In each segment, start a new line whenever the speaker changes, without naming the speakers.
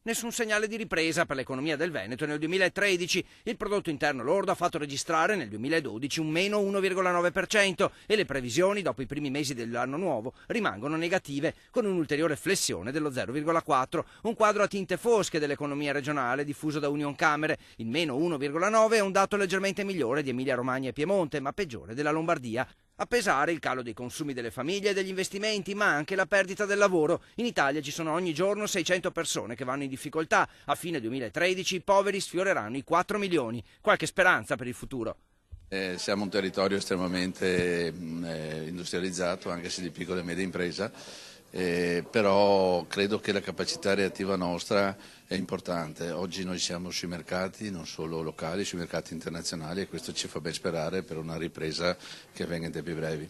Nessun segnale di ripresa per l'economia del Veneto nel 2013. Il prodotto interno lordo ha fatto registrare nel 2012 un meno 1,9% e le previsioni dopo i primi mesi dell'anno nuovo rimangono negative, con un'ulteriore flessione dello 0,4%. Un quadro a tinte fosche dell'economia regionale diffuso da Unioncamere. Il meno 1,9% è un dato leggermente migliore di Emilia-Romagna e Piemonte, ma peggiore della Lombardia. A pesare il calo dei consumi delle famiglie e degli investimenti, ma anche la perdita del lavoro. In Italia ci sono ogni giorno 600 persone che vanno in difficoltà. A fine 2013 i poveri sfioreranno i 4 milioni. Qualche speranza per il futuro?
Siamo un territorio estremamente industrializzato, anche se di piccola e media impresa, però credo che la capacità reattiva nostra è importante. Oggi noi siamo sui mercati, non solo locali, sui mercati internazionali, e questo ci fa ben sperare per una ripresa che avvenga in tempi brevi.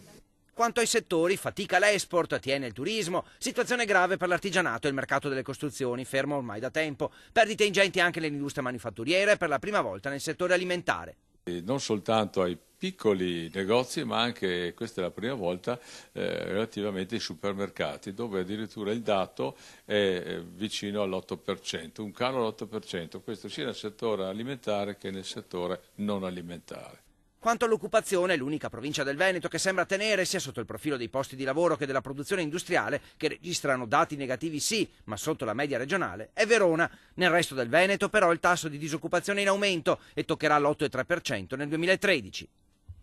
Quanto ai settori, fatica l'export, tiene il turismo, situazione grave per l'artigianato e il mercato delle costruzioni, fermo ormai da tempo, perdite ingenti anche nell'industria manifatturiera e per la prima volta nel settore alimentare.
Non soltanto ai piccoli negozi, ma anche, questa è la prima volta, relativamente ai supermercati, dove addirittura il dato è vicino all'8%, un calo all'8%, questo sia nel settore alimentare che nel settore non alimentare.
Quanto all'occupazione, l'unica provincia del Veneto che sembra tenere sia sotto il profilo dei posti di lavoro che della produzione industriale, che registrano dati negativi sì, ma sotto la media regionale, è Verona. Nel resto del Veneto però il tasso di disoccupazione è in aumento e toccherà l'8,3% nel 2013.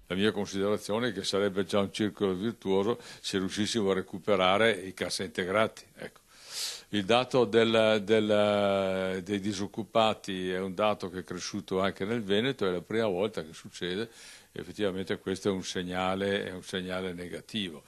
La mia considerazione è che sarebbe già un circolo virtuoso se riuscissimo a recuperare i cassaintegrati. Ecco. Il dato dei disoccupati è un dato che è cresciuto anche nel Veneto, è la prima volta che succede, effettivamente questo è un segnale negativo.